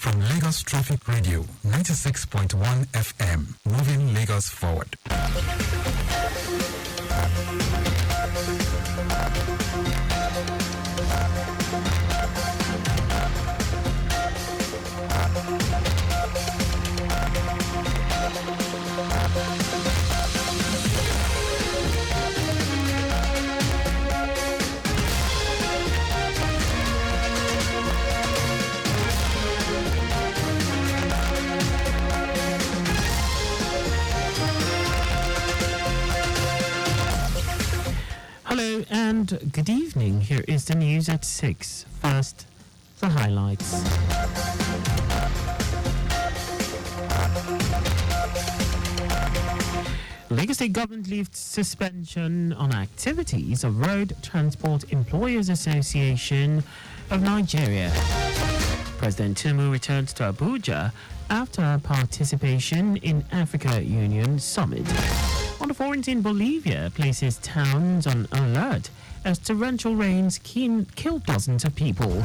from Lagos Traffic Radio 96.1 FM, moving Lagos forward. Hello and good evening. Here is the news at 6. First, the highlights. Lagos State Government lifts suspension on activities of Road Transport Employers Association of Nigeria. President Tinubu returns to Abuja after participation in Africa Union Summit. On the foreign scene, Bolivia places towns on alert as torrential rains kill dozens of people.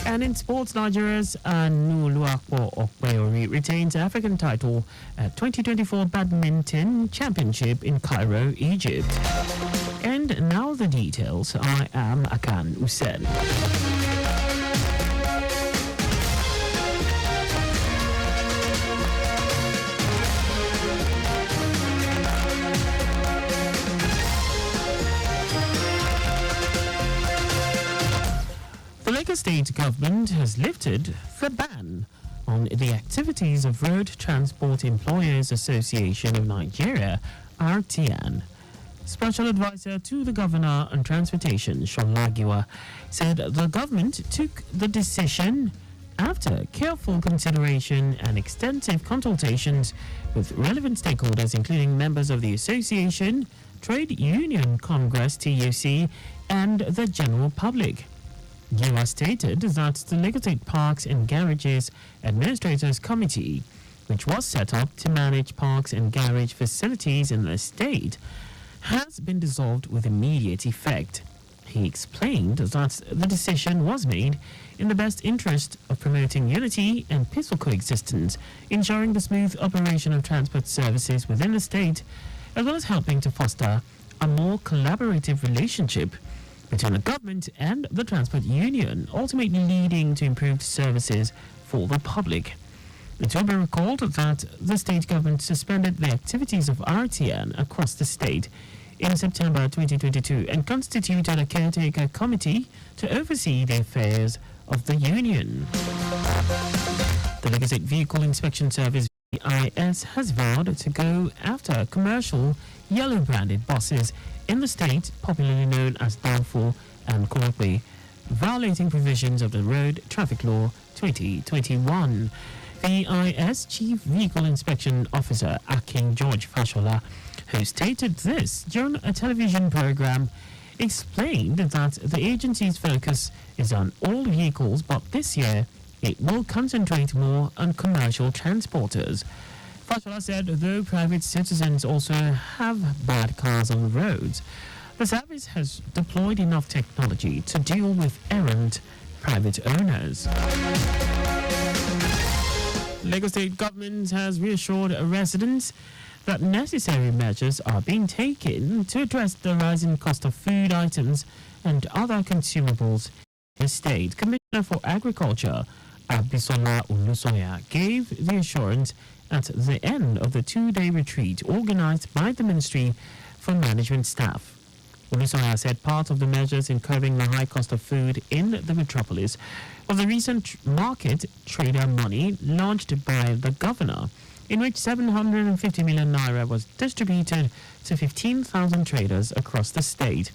And in sports, Nigeria's Anuluakpo Okpeori retains African title at 2024 Badminton Championship in Cairo, Egypt. And now the details. I am Akan Usen. The Lagos State Government has lifted the ban on the activities of Road Transport Employers Association of Nigeria, RTN. Special Advisor to the Governor on Transportation, Sholagiwa, said the government took the decision after careful consideration and extensive consultations with relevant stakeholders, including members of the association, Trade Union Congress, TUC, and the general public. Giwa stated that the Lagos State Parks and Garages Administrators Committee, which was set up to manage parks and garage facilities in the state, has been dissolved with immediate effect. He explained that the decision was made in the best interest of promoting unity and peaceful coexistence, ensuring the smooth operation of transport services within the state, as well as helping to foster a more collaborative relationship between the government and the transport union, ultimately leading to improved services for the public. It will be recalled that the state government suspended the activities of RTN across the state in September 2022 and constituted a caretaker committee to oversee the affairs of the union. The Lagos State Vehicle Inspection Service VIS has vowed to go after commercial yellow-branded buses in the state, popularly known as Danfo and Korokwe, violating provisions of the Road Traffic Law 2021. VIS Chief Vehicle Inspection Officer Akin George Fashola, who stated this during a television program, explained that the agency's focus is on all vehicles, but this year it will concentrate more on commercial transporters. Fashola said though private citizens also have bad cars on the roads, the service has deployed enough technology to deal with errant private owners. Lagos State Government has reassured residents that necessary measures are being taken to address the rising cost of food items and other consumables in the state. Commissioner for Agriculture, Abisola Olusoya, gave the assurance at the end of the two-day retreat organized by the Ministry for Management staff. Olusoya said part of the measures in curbing the high cost of food in the metropolis was the recent market trader money launched by the governor, in which 750 million naira was distributed to 15,000 traders across the state.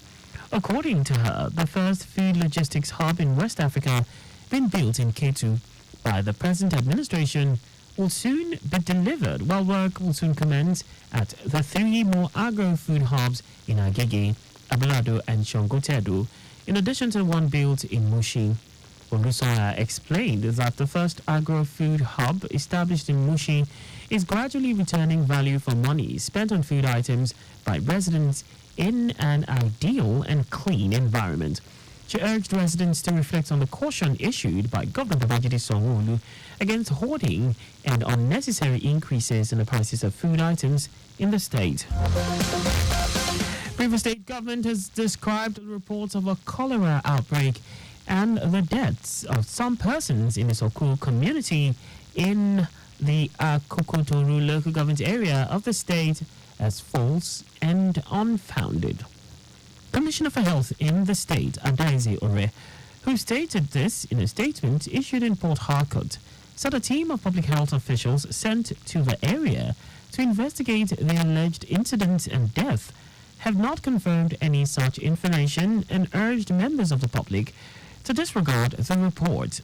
According to her, the first food logistics hub in West Africa, being built in Ketu by the present administration, will soon be delivered, while work will soon commence at the 3 more agro-food hubs in Agege, Abalado and Shongotedu, in addition to the one built in Mushi. Olusoya explained that the first agro-food hub established in Mushi is gradually returning value for money spent on food items by residents in an ideal and clean environment. She urged residents to reflect on the caution issued by Governor Babajide Sanwo-Olu against hoarding and unnecessary increases in the prices of food items in the state. Rivers State government has described reports of a cholera outbreak and the deaths of some persons in the Soku community in the Kokotoru local government area of the state as false and unfounded. Commissioner for Health in the state, Adaize Ore, who stated this in a statement issued in Port Harcourt, said a team of public health officials sent to the area to investigate the alleged incident and death have not confirmed any such information and urged members of the public to disregard the report.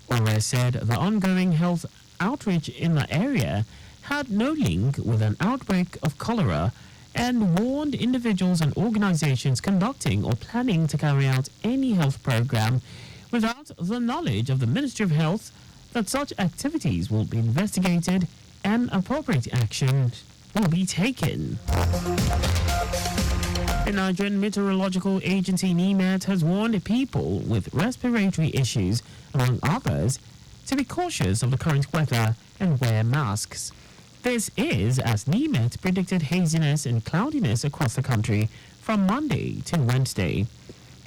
Ore said the ongoing health outreach in the area had no link with an outbreak of cholera and warned individuals and organizations conducting or planning to carry out any health program without the knowledge of the Ministry of Health that such activities will be investigated and appropriate action will be taken. The Nigerian Meteorological Agency NIMET has warned people with respiratory issues, among others, to be cautious of the current weather and wear masks. This is as NIMET predicted haziness and cloudiness across the country from Monday to Wednesday.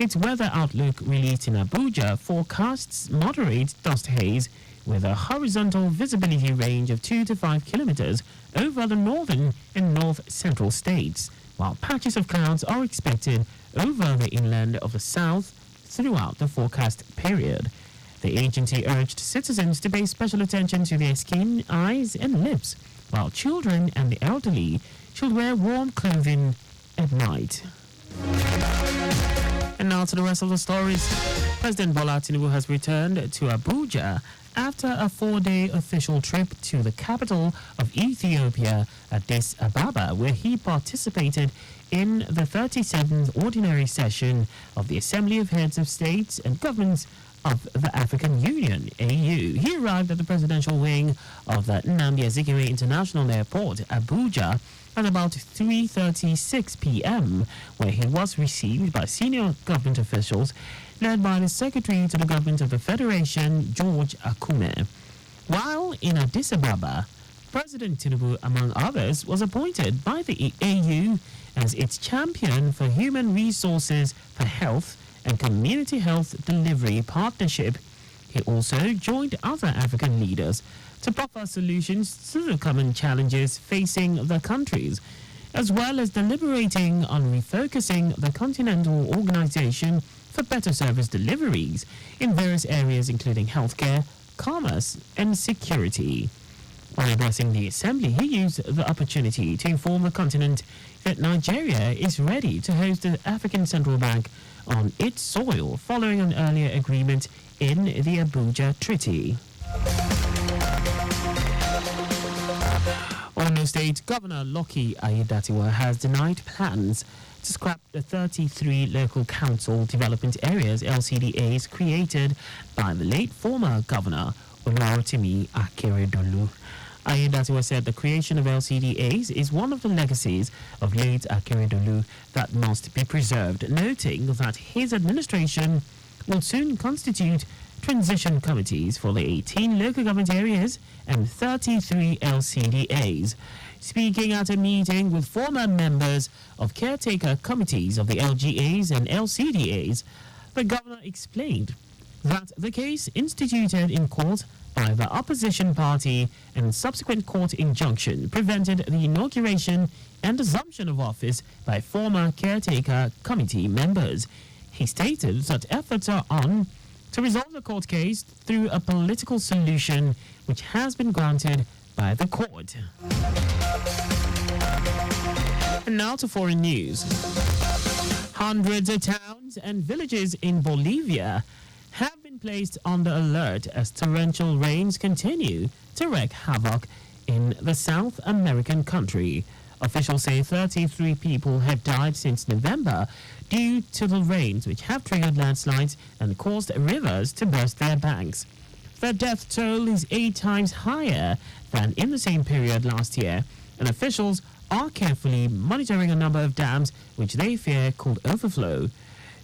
Its weather outlook released in Abuja forecasts moderate dust haze with a horizontal visibility range of 2 to 5 kilometers over the northern and north-central states, while patches of clouds are expected over the inland of the south throughout the forecast period. The agency urged citizens to pay special attention to their skin, eyes, and lips, while children and the elderly should wear warm clothing at night. And now to the rest of the stories. President Bola Tinubu has returned to Abuja after a 4-day official trip to the capital of Ethiopia, Addis Ababa, where he participated in the 37th ordinary session of the Assembly of Heads of States and Governments of the African Union, AU. He arrived at the presidential wing of the Nnamdi Azikiwe International Airport, Abuja, at about 3:36 p.m., where he was received by senior government officials led by the Secretary to the Government of the Federation, George Akume. While in Addis Ababa, President Tinubu, among others, was appointed by the AU as its champion for human resources for health and community health delivery partnership. He also joined other African leaders to proffer solutions to the common challenges facing the countries, as well as deliberating on refocusing the continental organization for better service deliveries in various areas including healthcare, commerce, and security. While addressing the assembly, he used the opportunity to inform the continent that Nigeria is ready to host the African Central Bank on its soil following an earlier agreement in the Abuja Treaty. Ondo State Governor Lucky Aiyedatiwa has denied plans to scrap the 33 local council development areas LCDAs created by the late former governor Olorotimi Akeredolu. Aiyedatiwa said the creation of LCDAs is one of the legacies of late Akeredolu that must be preserved, noting that his administration will soon constitute transition committees for the 18 local government areas and 33 LCDAs. Speaking at a meeting with former members of caretaker committees of the LGAs and LCDAs, the governor explained that the case instituted in court by the opposition party and subsequent court injunction prevented the inauguration and assumption of office by former caretaker committee members. He stated that efforts are on to resolve the court case through a political solution which has been granted by the court. And now to foreign news. Hundreds of towns and villages in Bolivia have been placed under alert as torrential rains continue to wreak havoc in the South American country. Officials say 33 people have died since November due to the rains, which have triggered landslides and caused rivers to burst their banks. The death toll is 8 times higher than in the same period last year, and officials are carefully monitoring a number of dams which they fear could overflow.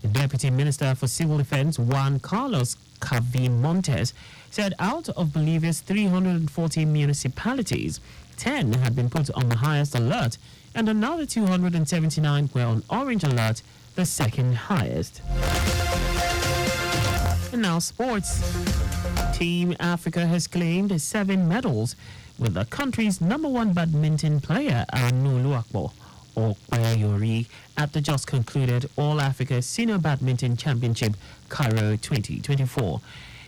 Deputy Minister for Civil Defense Juan Carlos Cavimontes said out of Bolivia's 340 municipalities, 10 had been put on the highest alert and another 279 were on orange alert, the second highest. And now sports. Team Africa has claimed 7 medals, with the country's #1 badminton player Akan Usen at the just concluded All Africa Senior Badminton Championship Cairo 2024,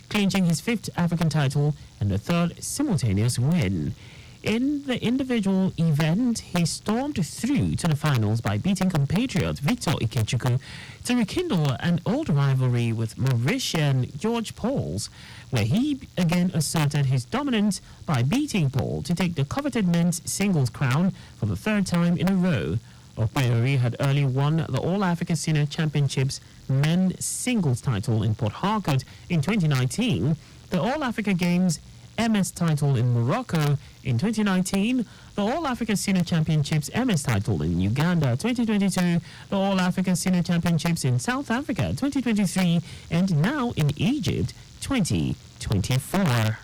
clinching his 5th African title and the 3rd simultaneous win. In the individual event, he stormed through to the finals by beating compatriot Victor Ikechukwu to rekindle an old rivalry with Mauritian George Pauls, where he again asserted his dominance by beating Paul to take the coveted men's singles crown for the 3rd time in a row. Okpayori had early won the All-Africa Senior Championships men's singles title in Port Harcourt in 2019, the All-Africa Games MS title in Morocco in 2019, the All-Africa Senior Championships MS title in Uganda 2022, the All-Africa Senior Championships in South Africa 2023, and now in Egypt 2024.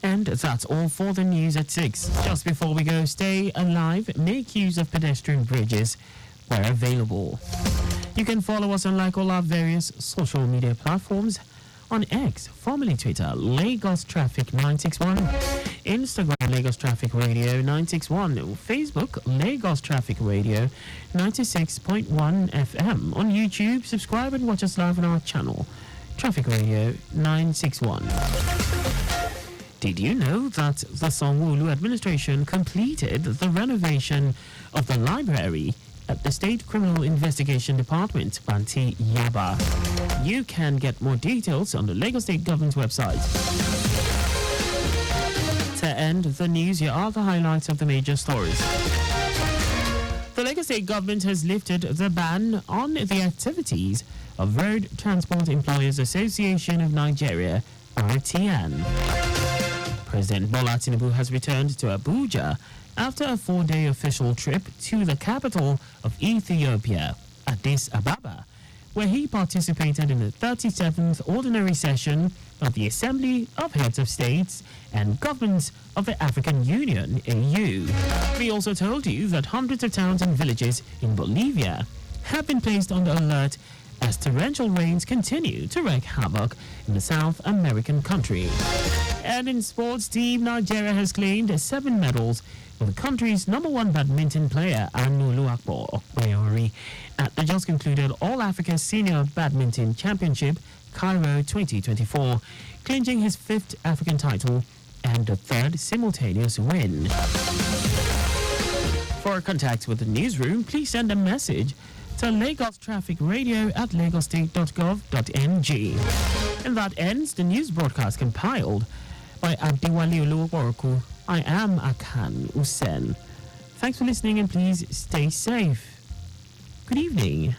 And that's all for the news at 6. Just before we go, stay alive, make use of pedestrian bridges where available. You can follow us on like all our various social media platforms. On X, formerly Twitter, Lagos Traffic 961, Instagram, Lagos Traffic Radio 961, Facebook, Lagos Traffic Radio 96.1 FM. On YouTube, subscribe and watch us live on our channel, Traffic Radio 961. Did you know that the Sanwo-Olu administration completed the renovation of the library at the State Criminal Investigation Department, Banti Yaba? You can get more details on the Lagos State Government's website. To end the news, here are the highlights of the major stories. The Lagos State Government has lifted the ban on the activities of Road Transport Employers Association of Nigeria, RTN. President Bola Tinubu has returned to Abuja after a 4-day official trip to the capital of Ethiopia, Addis Ababa, where he participated in the 37th ordinary session of the Assembly of Heads of States and Governments of the African Union, AU. We also told you that hundreds of towns and villages in Bolivia have been placed under alert as torrential rains continue to wreak havoc in the South American country. And in sports, Team Nigeria has claimed 7 medals, with the country's #1 badminton player Okpayori at the just concluded All-Africa Senior Badminton Championship Cairo 2024, clinching his 5th African title and the 3rd simultaneous win. For contact with the newsroom, please send a message to Lagos Traffic Radio at lagostate.gov.ng. And that ends the news broadcast compiled by Adiwali Oluworoku. I am Akan Usen. Thanks for listening and please stay safe. Good evening.